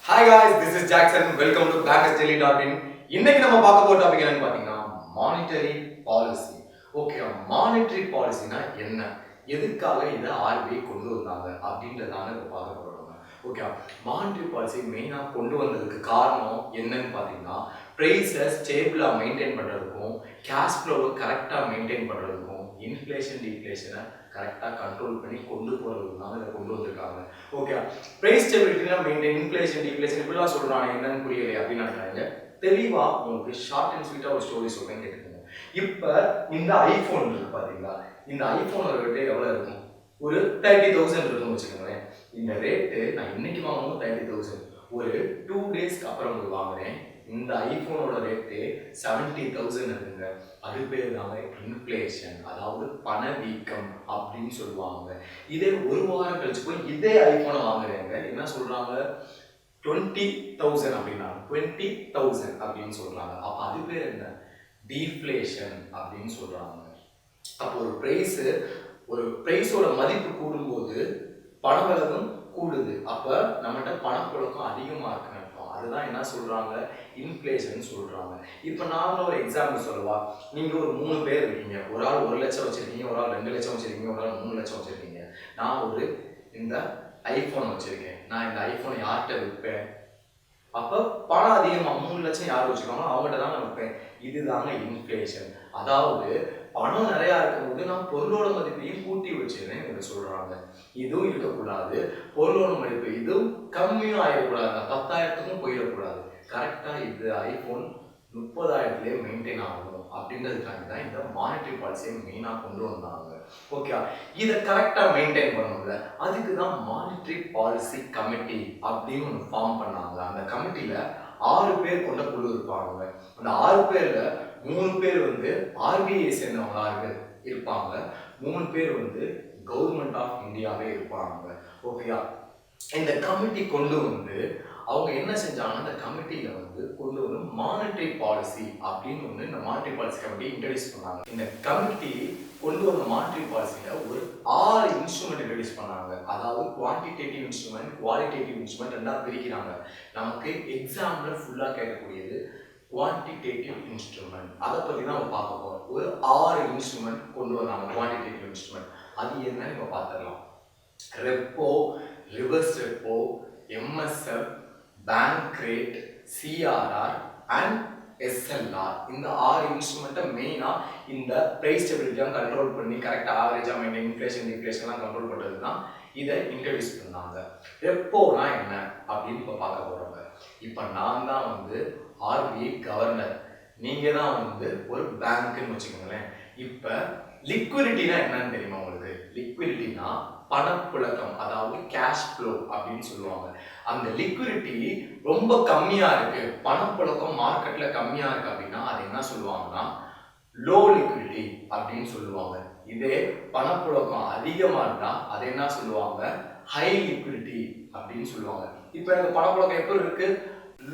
Hi guys, this is Jackson. Welcome to BlackSdaily.in. இன்னைக்கு நம்ம பார்க்க போற டாபிக் என்னன்னு பாத்தீங்கன்னா மானிட்டரி பாலிசி. ஓகே, மானிட்டரி பாலிசினா என்ன? எதுக்காக இதை ஆர்பிஐ கொண்டு வந்தாங்க அப்படின்றதான இப்ப பார்க்க போறோம். ஓகே, மானிட்டரி பாலிசி மெயினா கொண்டு வந்ததுக்கு காரணம் என்னன்னு பாத்தீங்கன்னா பிரைஸை ஸ்டேபிளா மெயின்டைன் பண்றதுக்கும் கேஷ் ஃப்ளோவை கரெக்டா மெயின்டைன் பண்றதுக்கும் இன்ஃப்ளேஷன் டிஃப்ளேஷனை கரெக்டாக கண்ட்ரோல் பண்ணி கொண்டு போகிறதுனால இதை கொண்டு வந்திருக்காங்க. ஓகே, ப்ரைஸ் ஸ்டெபிலிட்டினா மெயின்டைன் இன்ஃப்ளேஷன் டிஃப்ளேஷன் இப்படிலாம் சொல்கிறாங்க, என்னன்னு புரியலையே அப்படின்னு நினைக்கிறாங்க. தெளிவாக உங்களுக்கு ஷார்ட் அண்ட் ஸ்வீட்டாக ஒரு ஸ்டோரி சொல்கிறேன், கேட்டுக்கோங்க. இப்போ இந்த ஐஃபோன் இருக்கு பார்த்தீங்களா, இந்த ஐஃபோனோட ரேட்டு எவ்வளோ இருக்கும்? ஒரு 30,000 இருக்குன்னு வச்சுக்கோங்களேன். இந்த ரேட்டு நான் இன்னைக்கு வாங்கணும் 30,000, ஒரு 2 டேஸ்க்கு அப்புறம் போய் வாங்குறேன், இந்த ஐபோனோட ரேட்டு 70,000 இருக்குங்க. அது பேர் தாங்க இன்ஃப்ளேஷன், அதாவது பணவீக்கம் அப்படின்னு சொல்லுவாங்க. இதே ஒரு வாரம் கழிச்சு போய் இதே ஐபோனை வாங்குறேங்க, என்ன சொல்றாங்க? 20,000 அப்படின்னா 20,000 அப்படின்னு சொல்றாங்க. அப்ப அது பேர் என்ன? டீஃப்ளேஷன் அப்படின்னு சொல்றாங்க. அப்போ ஒரு பிரைஸோட மதிப்பு கூடும்போது பணவளமும் கூடுது. அப்ப நம்மகிட்ட பணப்புழக்கம் அதிகமா இருக்கு. அதுதான் என்ன சொல்றாங்க? இன்ஃப்ளேஷன் சொல்றாங்க. இப்போ நான் ஒரு எக்ஸாம்பிள் சொல்லவா? நீங்க ஒரு 3 பேர் இருக்கீங்க. ஒரு ஆள் 1 லட்சம் வச்சிருக்கீங்க, ஒரு ஆள் 2 லட்சம் வச்சிருக்கீங்க, ஒரு ஆள் 3 லட்சம் வச்சிருக்கீங்க. நான் ஒரு இந்த ஐபோன் வச்சிருக்கேன். நான் இந்த ஐபோனை யார்கிட்ட விற்பேன்? அப்ப பணம் அதிகமா 3 லட்சம் யார் வச்சுக்காமோ அவங்ககிட்ட தான் நான் விற்பேன். இதுதாங்க இன்ஃப்ளேஷன். அதாவது பணம் நிறைய இருக்கும்போது நான் பொருளோட மதிப்பையும் கூட்டி வச்சிருக்கேன் சொல்றாங்க. இதுவும் இருக்கக்கூடாது, பொருளோட மதிப்பு இதுவும் கம்மியும் ஆயிடக்கூடாது, 10,000க்கும் போயிடக்கூடாது. கரெக்டா இது ஐபோன் 30,000லேயே மெயின்டைன் ஆகணும் அப்படின்றதுக்காக தான் இந்த மானிட்டரி பாலிசியை மெயினாக கொண்டு வந்தாங்க. ஓகே, இதை கரெக்டாக மெயின்டைன் பண்ணணும்ல, அதுக்கு தான் மானிட்டரி பாலிசி கமிட்டி அப்படின்னு ஒன்று ஃபார்ம் பண்ணாங்க. அந்த கமிட்டியில் 6 பேர் கொண்ட குழு இருப்பாங்க. அந்த 6 பேர்ல 3 பேர் வந்து ஆர்பிஐ சேர்ந்தவங்களா இருப்பாங்க, 3 பேர் வந்து கவர்மெண்ட் ஆஃப் இந்தியாவே இருப்பாங்க. ஓகேயா, இந்த கமிட்டி கொண்டு வந்து அவங்க என்ன செஞ்சாங்கன்னா, இந்த கமிட்டியில வந்து கொண்டு வந்து மானிட்டரி பாலிசி அப்படின்னு ஒன்று இந்த மானிட்டரி பாலிசி கமிட்டி இன்ட்ரடியூஸ் பண்ணாங்க. இந்த கமிட்டி கொண்டு வந்த மானிட்டரி பாலிசியில ஒரு 6 இன்ஸ்ட்ருமெண்ட் இன்ட்ரடியூஸ் பண்ணாங்க. அதாவது குவான்டிடேட்டிவ் இன்ஸ்ட்ருமெண்ட், குவாலிட்டேட்டிவ் இன்ஸ்ட்ருமெண்ட் ரெண்டா பிரிக்கிறாங்க. நமக்கு எக்ஸாம்ல ஃபுல்லா கேட்கக்கூடியது குவான்டிடேட்டிவ் இன்ஸ்ட்ருமெண்ட். அதை பத்தி தான் நம்ம பார்க்க போறோம். ஒரு 6 இன்ஸ்ட்ருமெண்ட் கொண்டு வந்தாங்க குவான்டிடேட்டிவ் இன்ஸ்ட்ருமெண்ட். அது என்னன்னு இப்ப பார்த்துடலாம். Repo, reverse repo, MSF, bank rate, CRR and SLR. இந்த 6 இன்ஸ்ட்ருமெண்ட்டை மெயினா இந்த பிரைஸ் ஸ்டெபிலிட்டியாக கண்ட்ரோல் பண்ணி கரெக்டாக ஆவரேஜாக மெயின்டைன் இன்ஃப்ளேஷன் டிஃப்ளேஷன்லாம் கண்ட்ரோல் பண்ணுறது தான் இதை இன்ட்ரடியூஸ் பண்ணாங்க. ரெப்போனா என்ன அப்படின்னு இப்போ பார்க்க போகிறோங்க. இப்போ நான் தான் வந்து ஆர்பிஐ கவர்னர், நீங்கள் தான் வந்து ஒரு பேங்க்குன்னு வச்சுக்கோங்களேன். இப்போ லிக்விடிட்டினா என்னன்னு தெரியுமா உங்களுக்கு? லிக்விடிட்டினா பணப்புழக்கம், அதாவது கேஷ் ஃப்ளோ அப்படின்னு சொல்லுவாங்க. அந்த லிக்விடிட்டி ரொம்ப கம்மியா இருக்கு, பணப்புழக்கம் மார்க்கெட்ல கம்மியா இருக்கு அப்படின்னா அது என்ன சொல்லுவாங்கன்னா லோ லிக்விடிட்டி அப்படின்னு சொல்லுவாங்க. இதே பணப்புழக்கம் அதிகமா இருந்தா அது என்ன சொல்லுவாங்க? ஹை லிக்விடிட்டி அப்படின்னு சொல்லுவாங்க. இப்போ எனக்கு பணப்புழக்கம் எப்போ இருக்கு?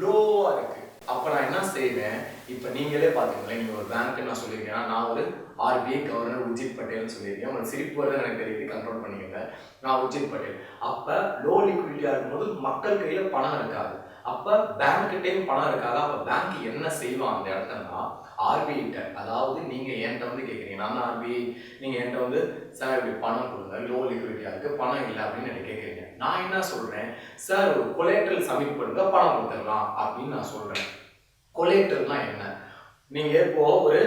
லோவா இருக்கு. அப்ப நான் என்ன செய்வேன்? இப்ப நீங்களே பாத்தீங்களேன், நீங்க ஒரு பேங்க் நான் சொல்லியிருக்கேன், நான் ஒரு ஆர்பிஐ கவர்னர் உர்ஜித் பட்டேல்னு சொல்லியிருக்கேன். உங்களுக்கு சிரிப்பு வருது எனக்கு தெரியுது, கண்ட்ரோல் பண்ணிக்கோங்க. நான் உர்ஜித் பட்டேல். அப்ப லோ லிக்விடிட்டியா இருக்கும்போது மக்கள் கையில பணம் இருக்காது. அப்ப பேங்க் கிட்டையும் பணம் இருக்காது. அப்ப பேங்க் என்ன செய்வான் அந்த இடத்துலனா, ஆர்பிஐ கிட்ட, அதாவது நீங்க என்கிட்ட வந்து கேட்குறீங்க, நான் ஆர்பிஐ, நீங்க என்கிட்ட வந்து சார் இப்படி பணம் கொடுங்க, லோ லிக்விடிட்டியா இருக்கு, பணம் இல்லை அப்படின்னு எனக்கு கேட்குறீங்க. நான் என்ன சொல்றேன்? சார் ஒரு கொலேட்ரல் சப்மிட் பண்ணுங்க, பணம் கொடுத்துடலாம் அப்படின்னு நான் சொல்றேன். கொலேட்ரல்னா என்ன? நீங்க இப்போ ஒரு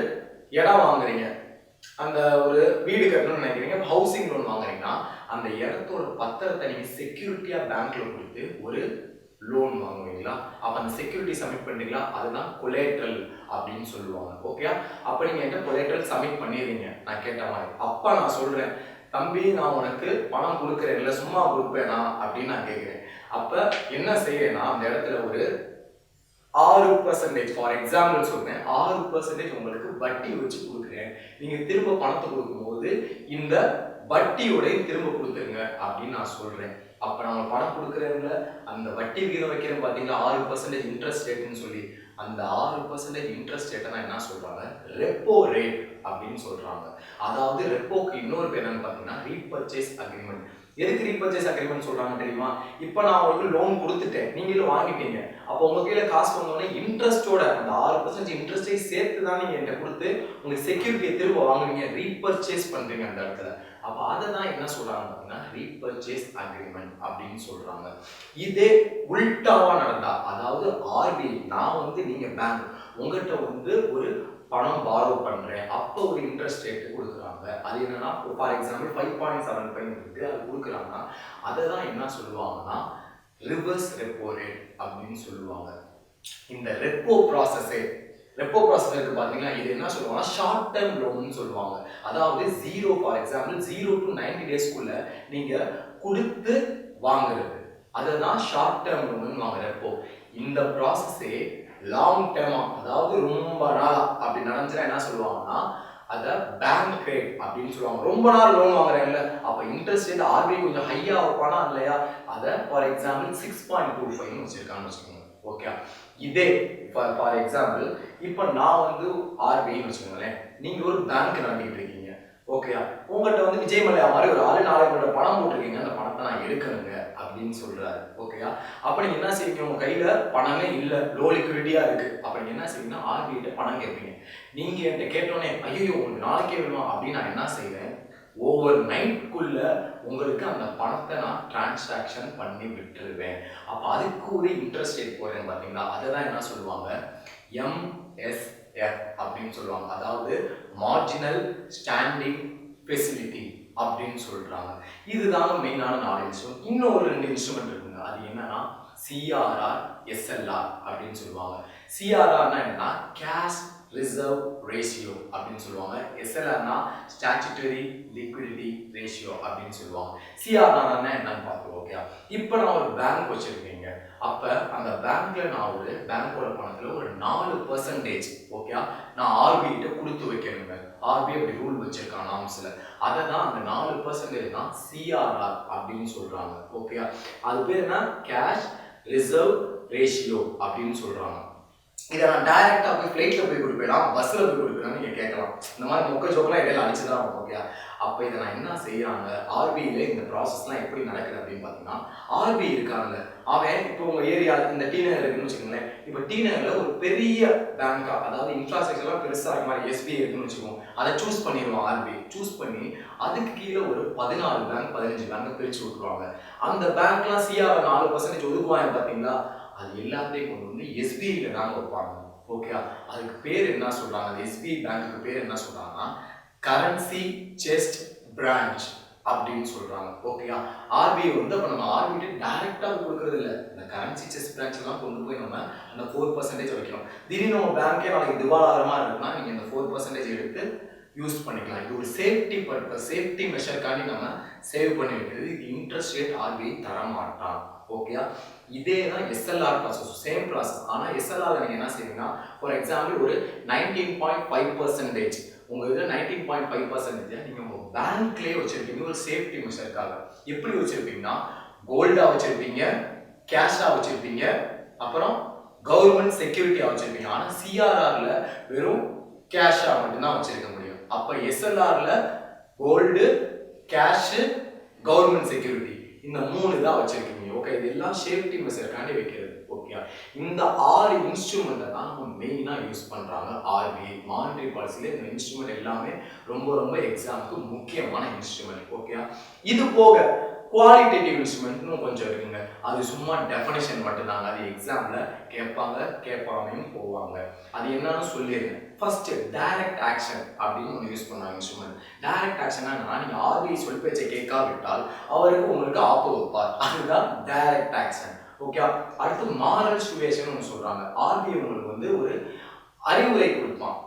இடம் வாங்குறீங்க, அந்த ஒரு வீடு கட்டணும்னு நினைக்கிறீங்க, ஹவுசிங் லோன் வாங்குறீங்கன்னா அந்த இடத்தோட பத்திரத்தை நீங்க செக்யூரிட்டியா பேங்க்ல கொடுத்து ஒரு லோன் வாங்குவீங்களா? அப்ப அந்த செக்யூரிட்டி சப்மிட் பண்றீங்களா? அதுதான் கொலேட்ரல் அப்படின்னு சொல்லுவாங்க. ஓகே, அப்ப நீங்க என்ன கொலேட்ரல் சப்மிட் பண்ணிடுறீங்க நான் கேட்ட மாதிரி. அப்ப நான் சொல்றேன், தம்பி நான் உனக்கு பணம் கொடுக்குறேன், இல்லை சும்மா கொடுப்பேனா அப்படின்னு நான் கேட்கிறேன். அப்ப என்ன செய்யறேன்னா அந்த இடத்துல ஒரு 6%, ஃபார் எக்ஸாம்பிள் சொல்றேன், 6% உங்களுக்கு வட்டி வச்சு கொடுக்குறேன். நீங்க திரும்ப பணத்தை கொடுக்கும்போது இந்த வட்டியோட திரும்ப கொடுத்துருங்க அப்படின்னு நான் சொல்றேன். அப்ப நம்ம பணம் கொடுக்குறவங்க அந்த வட்டி விகிதம் வைக்கிறேன் பாத்தீங்களா, 6% இன்ட்ரெஸ்ட் ரேட்னு சொல்லி, அந்த 6% இன்ட்ரெஸ்ட் ரேட்டை நான் என்ன சொல்றாங்க? ரெப்போ ரேட் அப்படின்னு சொல்றாங்க. அதாவது ரெப்போக்கு இன்னொரு பேர் என்னன்னு பாத்தீங்கன்னா ரீபர்ச்சேஸ் அக்ரிமெண்ட். எதுக்கு ரீபர்ச்சேஸ் அக்ரிமெண்ட் சொல்றாங்க தெரியுமா? இப்போ நான் உங்களுக்கு லோன் கொடுத்துட்டேன், நீங்களும் வாங்கிட்டீங்க. அப்போ உங்க கையில காசு வந்தோடனே இன்ட்ரெஸ்டோட அந்த 6% இன்ட்ரெஸ்டை சேர்த்து தான் நீங்க என்கிட்ட கொடுத்து உங்களுக்கு செக்யூரிட்டியை திரும்ப வாங்குவீங்க, ரீபர்ச்சேஸ் பண்றீங்க அந்த இடத்துல. அப்போ அதை தான் என்ன சொல்றாங்க அப்படின்னா ரீபர்ச்சேஸ் அக்ரிமெண்ட் அப்படின்னு சொல்றாங்க. இதே உல்டாவா நடந்தா, அதாவது ஆர்பிஐ நான் நீங்க பேங்க் உங்ககிட்ட ஒரு பணம் பாரோ பண்றேன், அப்போ ஒரு இன்ட்ரெஸ்ட் ரேட் கொடுக்குறாங்க. அது என்னன்னா ஃபார் எக்ஸாம்பிள் 5.75 இருக்கு, அது கொடுக்குறாங்கன்னா அதை தான் என்ன சொல்லுவாங்கன்னா ரிவர்ஸ் ரெப்போ ரேட் அப்படின்னு சொல்லுவாங்க. இந்த ரெப்போ ப்ராசஸ் இருக்கு பாத்தீங்கன்னா, இது என்ன சொல்லுவாங்கன்னா ஷார்ட் டேர்ம் லோன் சொல்லுவாங்க. அதாவது 0 ஃபார் எக்ஸாம்பிள் 0 to 90 டேஸ்க்குள்ள நீங்க கொடுத்து வாங்குறது, அதை தான் ஷார்ட் டேர்ம் லோன் வாங்க ரெப்போ. இந்த ப்ராசஸே லாங் டேர்மா, அதாவது ரொம்ப நாளா அப்படி நடந்துச்சுன்னா என்ன சொல்லுவாங்கன்னா அதை பேங்க் ரேட் அப்படின்னு சொல்லுவாங்க. ரொம்ப நாள் லோன் வாங்குறேன்ல, அப்ப இன்ட்ரெஸ்ட் ரேட் ஆர்பிஐ கொஞ்சம் ஹையா வைப்பானா இல்லையா, அதை ஃபார் எக்ஸாம்பிள் 6.25 வச்சிருக்கான்னு வச்சுக்கோங்க. ஓகே, இதே ஃபார் எக்ஸாம்பிள் இப்போ நான் ஆர்பிஐன்னு வச்சுக்கோங்களேன், நீங்க ஒரு பேங்க் நடத்திட்டு இருக்கீங்க. ஓகே, உங்கள்கிட்ட விஜய் மல்லையா மாதிரி ஒரு ஆளு நாளை உங்கள்கிட்ட பணம் போட்டிருக்கீங்க, அந்த பணத்தை நான் எடுக்கணுங்க அப்படின்னு சொல்றாரு. ஓகேயா, அப்ப நீங்க என்ன செய்வீங்க, உங்க கையில பணமே இல்ல, லோ லிக்விடிட்டியா இருக்கு. அப்ப நீங்க என்ன செய்வீங்கன்னா ஆர்பிஐ பணம் கேட்பீங்க. நீங்க என்கிட்ட கேட்டோன்னே ஐயோ உங்களுக்கு நாளைக்கே வேணும் அப்படின்னு நான் என்ன செய்வேன், ஓவர் நைட்குள்ள உங்களுக்கு அந்த பணத்தை நான் டிரான்சாக்ஷன் பண்ணி விட்டுருவேன். அப்ப அதுக்கு ஒரு இன்ட்ரெஸ்ட் ரேட் போறேன் பாத்தீங்களா, அதை தான் என்ன சொல்லுவாங்க MSF அப்படின்னு சொல்லுவாங்க. அதாவது மார்ஜினல் ஸ்டாண்டிங் ஃபெசிலிட்டி அப்படின்னு சொல்றாங்க. இதுதாங்க மெயினான 4 இன்ஸ்ட்ருமெண்ட். இன்னும் ஒரு 2 இன்ஸ்ட்ருமெண்ட் இருக்குங்க. அது என்னன்னா CRR SLR அப்படின்னு சொல்லுவாங்க. CRRனா என்னன்னா கேஷ் ரிசர்வ் ரேஷியோ அப்படின்னு சொல்லுவாங்க. SLRனா ஸ்டாச்சுட்டரி லிக்விடிட்டி ரேஷியோ அப்படின்னு சொல்லுவாங்க. CRRனா என்னன்னு பார்ப்போம். ஓகே, இப்போ நான் ஒரு பேங்க் வச்சிருக்கேங்க. அப்ப அந்த பேங்க்ல நான் ஒரு பேங்கோட பணத்துல ஒரு 4% ஓகே நான் ஆர்பிஐ கிட்ட கொடுத்து வைக்கணுங்க. ஆர்பிஐ அப்படி ரூல் வச்சிருக்காங்க நாம்ஸ்ல. அதை தான் அந்த 4% தான் CRR அப்படின்னு சொல்றாங்க. ஓகே, அது பேர் என்ன, கேஷ் ரிசர்வ் ரேஷியோ அப்படின்னு சொல்றாங்க. இதை நான் டைரக்டா போய் ஃபிளைட்ல போய் கொடுப்பேனா பஸ்ல போய் கொடுப்பேனா நீங்க கேட்கலாம். இந்த மாதிரி மொக்க ஜோக்கெல்லாம் இடையில அடிச்சுதான். ஓகே, அப்ப இதை நான் என்ன செய்யறாங்க, ஆர்பிஐல இந்த ப்ராசஸ்லாம் எப்படி நடக்குது அப்படின்னு பாத்தீங்கன்னா, ஆர்பிஐ இருக்காங்க, அவன் இப்போ உங்க ஏரியா இந்த டி நகர் இருக்குன்னு வச்சுக்கோங்களேன். இப்போ டி நகர்ல ஒரு பெரிய பேங்கா, அதாவது இன்ஃப்ராஸ்ட்ரக்சர்லாம் பெருசா இருக்க மாதிரி SBI இருக்குன்னு வச்சுக்கோங்க. அதை சூஸ் பண்ணிடுவான் ஆர்பிஐ. சூஸ் பண்ணி அதுக்கு கீழே ஒரு 14 பேங்க் 15 பேங்க் பிரிச்சு விட்டுருவாங்க. அந்த பேங்க்லாம் CR 4% ஒதுக்குவாங்க பாத்தீங்களா, அது எல்லாத்தையும் கொண்டு SBIல தாங்க வைப்பாங்க. ஓகே, அதுக்கு பேர் என்ன சொல்றாங்க, அந்த SBI பேங்க்கு பேர் என்ன சொல்றாங்கன்னா கரன்சி செஸ்ட் பிரான்ச் அப்படின்னு சொல்றாங்க. ஓகேயா, ஆர்பிஐ அப்ப நம்ம ஆர்பிஐ டைரக்டா கொடுக்கறது இல்ல, இந்த கரன்சி செஸ்ட் பிரான்ச் எல்லாம் கொண்டு போய் நம்ம அந்த 4% வைக்கணும். திடீர்னு நம்ம பேங்கே நாளைக்கு திவாலாகரமா இருக்குன்னா நீங்க இந்த 4% எடுத்து யூஸ் பண்ணிக்கலாம். இது ஒரு சேஃப்டி பர்பஸ், சேஃப்டி மெஷருக்காண்டி நம்ம சேவ் பண்ணி வைக்கிறது. இது இன்ட்ரெஸ்ட் ரேட் ஆர்பிஐ தர மாட்டான். ஓகே, இதே தான் SLR ப்ராசஸ், சேம் ப்ராசஸ். ஆனா SLR நீங்க என்ன செய்வீங்கன்னா ஃபார் எக்ஸாம்பிள் ஒரு 19.5% உங்க இதுல 19.5% நீங்க உங்க பேங்க்லயே வச்சிருக்கீங்க ஒரு சேஃப்டி மெஷருக்காக. எப்படி வச்சிருப்பீங்கன்னா கோல்டா வச்சிருப்பீங்க, கேஷா வச்சிருப்பீங்க, அப்புறம் கவர்மெண்ட் செக்யூரிட்டியா வச்சிருப்பீங்க. ஆனா CRRல வெறும் கேஷா மட்டும்தான் வச்சிருக்க முடியும். அப்ப SLRல கோல்டு, கேஷ், கவர்மெண்ட் செக்யூரிட்டி இந்த 3 தான் வச்சிருக்கீங்க. ஓகே, இதெல்லாம் சேஃப்டி மெஷருக்காண்டி வைக்கிறது. ஓகே, இந்த 6 இன்ஸ்ட்ருமெண்ட்டை தான் நம்ம மெயினா யூஸ் பண்றாங்க ஆர்பிஐ. மானிட்டரி பாலிசில இந்த இன்ஸ்ட்ருமெண்ட் எல்லாமே ரொம்ப ரொம்ப எக்ஸாமுக்கு முக்கியமான இன்ஸ்ட்ருமெண்ட். ஓகே, இது போக குவாலிட்டேட்டிவ் இன்ஸ்ட்ருமெண்ட்னு கொஞ்சம் இருக்குங்க. அது சும்மா டெஃபினிஷன் மட்டும்தாங்க. அது எக்ஸாம்ல கேட்பாங்க, கேட்பாமையும் போவாங்க. அது என்னன்னு சொல்லிடுங்க. ஃபர்ஸ்ட் டைரக்ட் ஆக்ஷன் அப்படின்னு ஒன்று யூஸ் பண்ணாங்க இன்ஸ்ட்ருமெண்ட். டைரக்ட் ஆக்ஷனா நீங்க ஆர்பிஐ சொல் பேச்சை கேட்காவிட்டால் அவருக்கு உங்களுக்கு ஆப்பு வைப்பார், அதுதான் டைரக்ட் ஆக்ஷன். ஓகே, அடுத்து மாரல் சுவேஷன் ஒன்று சொல்றாங்க. ஆர்பிஐ உங்களுக்கு ஒரு அறிவுரை கொடுப்பான்,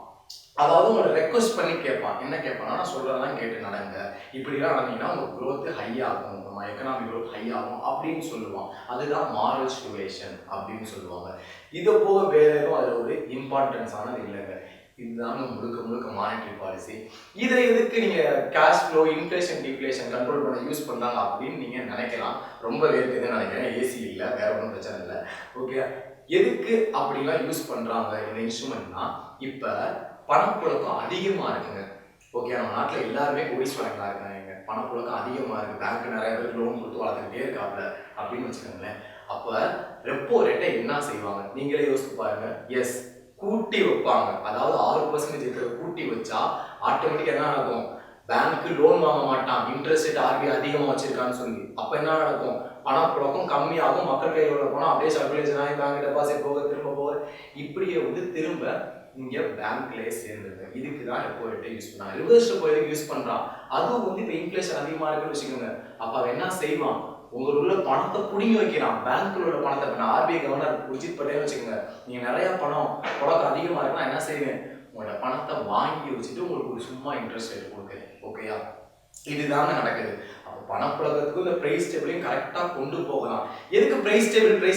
அதாவது உங்களை ரெக்வஸ்ட் பண்ணி கேட்பான். என்ன கேட்பான்னா, நான் சொல்றதெல்லாம் கேட்டு நடங்க, இப்படிலாம் நடந்தீங்கன்னா உங்க growth ஹை ஆகும், நம்ம எக்கனாமிக் growth ஹை ஆகும் அப்படின்னு சொல்லுவான். அதுதான் மாரல் சுவேஷன் அப்படின்னு சொல்லுவாங்க. இதை போக வேற எதுவும் அதுல ஒரு இம்பார்ட்டன்ஸ் ஆனது இல்லைங்க. இதுதாங்க முழுக்க முழுக்க மானிட்டரி பாலிசி. இதை எதுக்கு நீங்க cash flow, inflation, deflation control பண்ண யூஸ் பண்ணாங்க அப்படின்னு நீங்க நினைக்கலாம். ரொம்ப வேர்க்குதுன்னு நினைக்கிறேன், ஏசி இல்லை, வேற ஒன்றும் பிரச்சனை இல்லை. ஓகே, எதுக்கு அப்படிலாம் யூஸ் பண்றாங்க இந்த இன்ஸ்ட்ருமெண்ட்னா, இப்ப பணப்புழக்கம் அதிகமா இருக்குங்க. ஓகே, நம்ம நாட்டில் எல்லாருமே கோடீஸ்வரங்களா இருக்காங்க, பணப்புழக்கம் அதிகமாக இருக்குது, பேங்க் நிறைய பேருக்கு லோன் கொடுத்து வளர்த்துக்கிட்டே இருக்காப்ல அப்படின்னு வச்சுக்கோங்களேன். அப்போ ரெப்போ ரேட்டை என்ன செய்வாங்க நீங்களே யோசிச்சு பாருங்க. எஸ், கூட்டி வைப்பாங்க. அதாவது 6% இருக்கிற கூட்டி வச்சா ஆட்டோமேட்டிக்காக என்ன நடக்கும்? பேங்க்கு லோன் வாங்க மாட்டான், இன்ட்ரெஸ்ட் ரேட் ஆர்பிஐ அதிகமாக வச்சிருக்கான்னு சொல்லி. அப்போ என்ன நடக்கும்? பணப்புழக்கம் கம்மியாகும், மக்கள் கையில் உள்ள போனால் அப்படியே சர்க்குலேஷன் ஆகி பேங்க் டெபாசிட் போக திரும்ப போக இப்படியே வந்து திரும்ப இங்கே பேங்க்லேயே சேர்ந்துருக்கு. இதுக்கு தான் ரெப்போ ரேட்டை யூஸ் பண்ணாங்க. ரிவர்ஸ் ரெப்போ ரேட் யூஸ் பண்ணுறான். அதுவும் வந்து இப்போ இன்ஃப்ளேஷன் அதிகமாக இருக்குன்னு வச்சுக்கோங்க. அப்போ அவன் என்ன செய்வான்? உங்களுக்கு உள்ள பணத்தை புடிங்கி வைக்கிறான். பேங்க்ல உள்ள பணத்தை இப்போ ஆர்பிஐ கவர்னர் உர்ஜித் பட்டேல் வச்சுக்கோங்க. நீங்கள் நிறைய பணம் புழக்கம் அதிகமாக இருக்குன்னா என்ன செய்வேன்? உங்களோட பணத்தை வாங்கி வச்சுட்டு உங்களுக்கு ஒரு சும்மா இன்ட்ரெஸ்ட் ரேட் கொடுக்குறேன். ஓகேயா? இதுதாங்க நடக்குது. அப்போ பணப்புழக்கத்துக்கும் இந்த பிரைஸ் டேபிளையும் கரெக்டாக கொண்டு போகலாம். எதுக்கு பிரைஸ்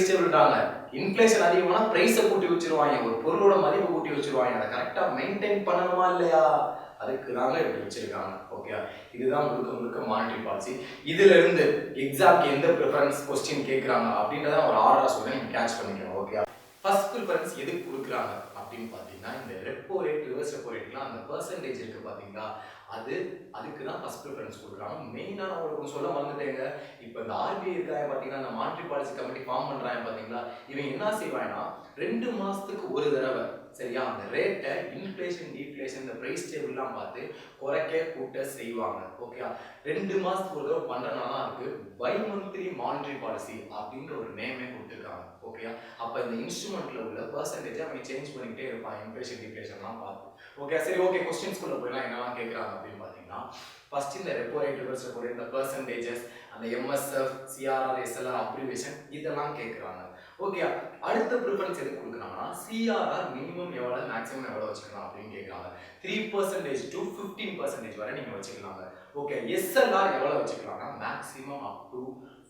டேபிள்டாங்க? இன்ஃப்ளேஷன் அதிகமான பிரைஸை கூட்டி வச்சிருவாங்க, ஒரு பொருளோட மதிப்பை கூட்டி வச்சிருவாங்க. அதை கரெக்டாக மெயின்டைன் பண்ணணுமா இல்லையா? அதுக்கு தாங்க இப்படி வச்சிருக்காங்க. ஓகே, இதுதான் முழுக்க மானிட்டரி பாலிசி. இதுல இருந்து எக்ஸாம்க்கு எந்த ப்ரிஃபரன்ஸ் கொஸ்டின் கேட்குறாங்க அப்படின்றத ஒரு ஆர்டரா சொல்றேன், நீங்க கேட்ச் பண்ணிக்கணும். ஓகே, ஃபர்ஸ்ட் ப்ரிஃபரன்ஸ் எதுக்கு கொடுக்குறாங்க அப்படின்னு பார்த்தீங்கன்னா, இந்த ரெப்போ ரேட் ரிவர்ஸ் ரெப்போ ரேட்லாம் அந்த பெர்சன்டேஜ் இருக்கு பார்த்தீங்களா, அதுக்கு தான் ஃபர்ஸ்ட் ப்ரிஃபரன்ஸ் கொடுக்குறாங்க. மெயினாக நான் உங்களுக்கு சொல்ல மறந்துட்டேங்க. இப்போ இந்த ஆர்பிஐ இருக்காங்க பார்த்தீங்கன்னா, இந்த மானிட்டரி பாலிசி கமிட்டி ஃபார்ம் பண்ணுறாங்க பார்த்தீங்களா, இவங்க என்ன செய்வாங்கன்னா 2 மாதத்துக்கு ஒரு தடவை சரியா அந்த ரேட்டை இன்ஃப்ளேஷன் டீஃப்ளேஷன் இந்த பிரைஸ் டேபிள்லாம் பார்த்து குறைக்க கூட்ட செய்வாங்க. ஓகே, 2 மாதத்துக்கு ஒரு தடவை பண்ணுறதுனால தான் அதுக்கு பை மந்த்லி மானிட்டரி பாலிசி அப்படின்ற ஒரு நேமே கொடுத்துருக்காங்க. ஓகே, அப்போ இந்த இன்ஸ்ட்ருமெண்ட்ல உள்ள பர்சன்டேஜை அவங்க சேஞ்ச் பண்ணிக்கிட்டே இருப்பாங்க இன்ஃப்ளேஷன் டீஃப்ளேஷன்லாம் பார்த்து. ஓகே, சரி, ஓகே, கொஸ்டின்ஸ்குள்ள போயிடலாம். என்னெல்லாம் கேட்குறாங்க அப்படின்னு பார்த்தீங்கன்னா, ஃபர்ஸ்ட் இந்த repo rate reverse repo rate, இந்த பர்சன்டேஜஸ், அந்த எம்எஸ்எஃப் சிஆர்ஆர் எஸ்எல்ஆர் அப்ரிவேஷன் இதெல்லாம் கேட்குறாங்க. ஓகே, அடுத்த ப்ரிஃபரன்ஸ் எதுக்கு கொடுக்குறாங்கன்னா, சிஆர்ஆர் மினிமம் எவ்வளோ மேக்ஸிமம் எவ்வளோ வச்சுக்கலாம் அப்படின்னு கேட்குறாங்க. 3% to 15% வரை நீங்கள் வச்சுக்கலாங்க. ஓகே, எஸ்எல்ஆர் எவ்வளோ வச்சுக்கலாம்னா மேக்ஸிமம் அப் டு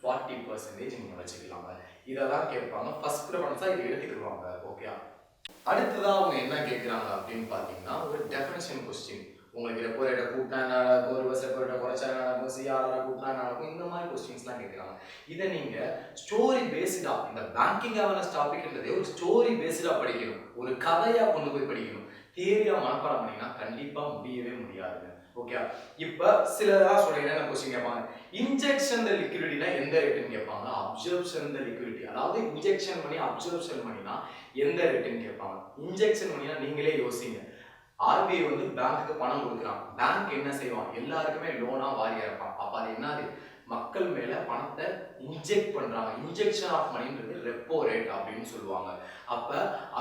40% நீங்கள் வச்சுக்கலாங்க. இதெல்லாம் கேட்பாங்க. ஃபர்ஸ்ட் ப்ரிஃபரன்ஸாக இதை எடுத்துக்கிடுவாங்க. ஓகே, அடுத்ததான் அவங்க என்ன கேட்குறாங்க அப்படின்னு பார்த்தீங்கன்னா, ஒரு டெஃபினிஷன் கொஸ்டின். உங்களுக்கு ரெப்போ ரேட்டை கூட்டினா என்ன நடக்கும், ரிவர்ஸ் ரெப்போ ரேட்டை குறைச்சா என்ன நடக்கும், சிஆர்ஆர் கூட்டினா என்ன நடக்கும், இந்த மாதிரி கொஸ்டின்ஸ்லாம் கேட்குறாங்க. இதை நீங்கள் ஸ்டோரி பேஸ்டாக, இந்த பேங்கிங் அவேர்னஸ் டாபிக்ன்றதே ஒரு ஸ்டோரி பேஸ்டாக படிக்கணும், ஒரு கதையாக கொண்டு போய் படிக்கணும். தியரியாக மனப்பாடம் பண்ணிங்கன்னா கண்டிப்பாக முடியவே முடியாதுங்க. ஓகே, இப்போ சிலதான் சொல்றீங்க, என்ன கொஸ்டின் கேட்பாங்க, இன்ஜெக்ஷன் த லிக்விடிட்டினா எந்த ரேட்டுன்னு கேட்பாங்க. அப்சர்ப்ஷன் த லிக்விடிட்டி, அதாவது இன்ஜெக்ஷன் பண்ணி அப்சர்ப்ஷன் பண்ணினா எந்த ரேட்டுன்னு கேட்பாங்க. இன்ஜெக்ஷன் பண்ணினா நீங்களே யோசிங்க. ஆர்பிஐ வந்து பேங்க்குக்கு பணம் கொடுக்குறான். பேங்க் என்ன செய்வான்? எல்லாருக்குமே லோனா வாரி இறப்பான். அப்ப அது என்னது? மக்கள் மேல பணத்தை இன்ஜெக்ட் பண்றாங்க. இன்ஜெக்ஷன் ஆஃப் மணின்றது ரெப்போ ரேட் அப்படின்னு சொல்லுவாங்க. அப்ப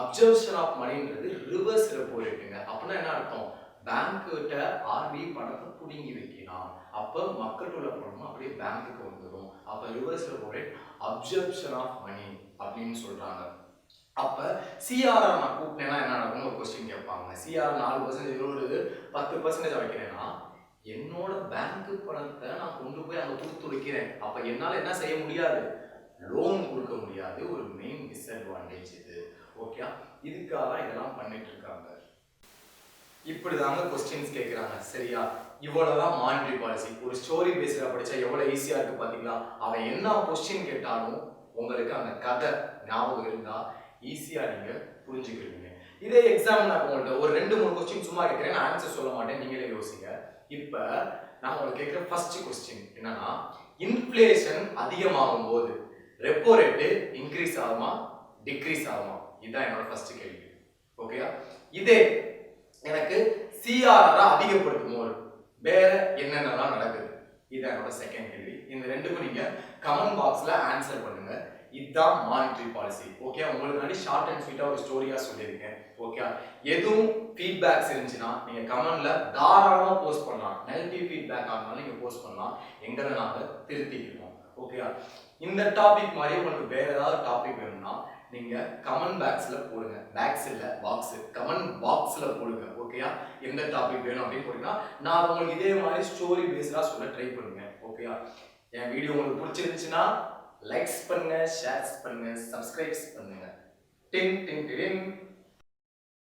அப்சர்ப்ஷன் ஆஃப் மணின்றது ரிவர்ஸ் ரெப்போ ரேட்டுங்க. அப்படின்னா என்ன அர்த்தம்? பேங்க் கிட்ட ஆர்பிஐ பணத்தை புடுங்கி வைக்கிறான். அப்ப மக்கள் உள்ள பணம் அப்படியே பேங்க்குக்கு வந்துடும். அப்ப reverse repo rate absorption of money அப்படின்னு சொல்றாங்க. அப்ப சிஆர்ஆர் நான் கூட்டினேன்னா என்ன நடக்கும்னு ஒரு கொஸ்டின் கேட்பாங்க. சிஆர் 4% ஒரு 10% வைக்கிறேன்னா என்னோட பேங்க் பணத்தை நான் கொண்டு போய் அங்க கொடுத்து வைக்கிறேன். அப்ப என்னால என்ன செய்ய முடியாது? லோன் கொடுக்க முடியாது. ஒரு மெயின் டிஸ்அட்வான்டேஜ் இது. ஓகே, இதுக்காக இதெல்லாம் பண்ணிட்டு இருக்காங்க. இப்படிதாங்க கொஸ்டின்ஸ் கேட்குறாங்க. சரியா? இவ்வளவுதான் மானிட்டரி பாலிசி. ஒரு ஸ்டோரி பேஸ்டா படிச்சா எவ்வளவு ஈஸியா இருக்கு பாத்தீங்களா? அவன் என்ன கொஸ்டின் கேட்டாலும் உங்களுக்கு அந்த கதை ஞாபகம் இருந்தா ஈஸியா நீங்க புரிஞ்சுக்கிடுவீங்க. இதே எக்ஸாம் நான் உங்கள்கிட்ட ஒரு 2-3 கொஸ்டின் சும்மா கேட்கிறேன், நான் ஆன்சர் சொல்ல மாட்டேன், நீங்களே யோசிங்க. இப்ப நான் உங்களுக்கு கேட்கிற ஃபர்ஸ்ட் கொஸ்டின் என்னன்னா, இன்ஃப்ளேஷன் அதிகமாகும் போது ரெப்போ ரேட்டு இன்க்ரீஸ் ஆகுமா டிக்ரீஸ் ஆகுமா? இதுதான் என்னோட ஃபர்ஸ்ட் கேள்வி. ஓகேயா? இதே எனக்கு சிஆர்ஆர் அதிகப்படுத்தும் போது வேற என்னென்னலாம் நடக்குது? இதுதான் என்னோட செகண்ட் கேள்வி. இந்த ரெண்டுக்கும் நீங்க கமெண்ட் பாக்ஸ்ல ஆன்சர் பண்ணுங்க. இதுதான் மானிட்டரி பாலிசி. ஓகே, உங்களுக்கு ஷார்ட் அண்ட் ஸ்வீட்டா ஒரு ஸ்டோரியா சொல்லியிருக்கேன். ஓகே, எதுவும் ஃபீட்பேக்ஸ் இருந்துச்சுன்னா நீங்க கமெண்ட்ல தாராளமா போஸ்ட் பண்ணலாம். நெகட்டிவ் ஃபீட்பேக் ஆனாலும் நீங்க போஸ்ட் பண்ணலாம், எங்களை நாங்க திருத்திக்கிறோம். ஓகே, இந்த டாபிக் மாதிரி உங்களுக்கு வேற ஏதாவது டாபிக் வேணும்னா நீங்க கமெண்ட் பாக்ஸ்ல போடுங்க. பாக்ஸ் இல்ல பாக்ஸ், கமெண்ட் பாக்ஸ்ல போடுங்க. ஓகேயா? எந்த டாபிக் வேணும் அப்படின்னு போட்டீங்கன்னா நான் உங்களுக்கு இதே மாதிரி ஸ்டோரி பேஸ்டா சொல்ல ட்ரை பண்ணுங்க. ஓகேயா? என் வீடியோ உங்களுக்கு பிடிச்சிருந்துச்சுன்னா லைக்ஸ் பண்ணுங்க, ஷேர்ஸ் பண்ணுங்க, சப்ஸ்கிரைப்ஸ் பண்ணுங்க. டிங் டிங் டிங்.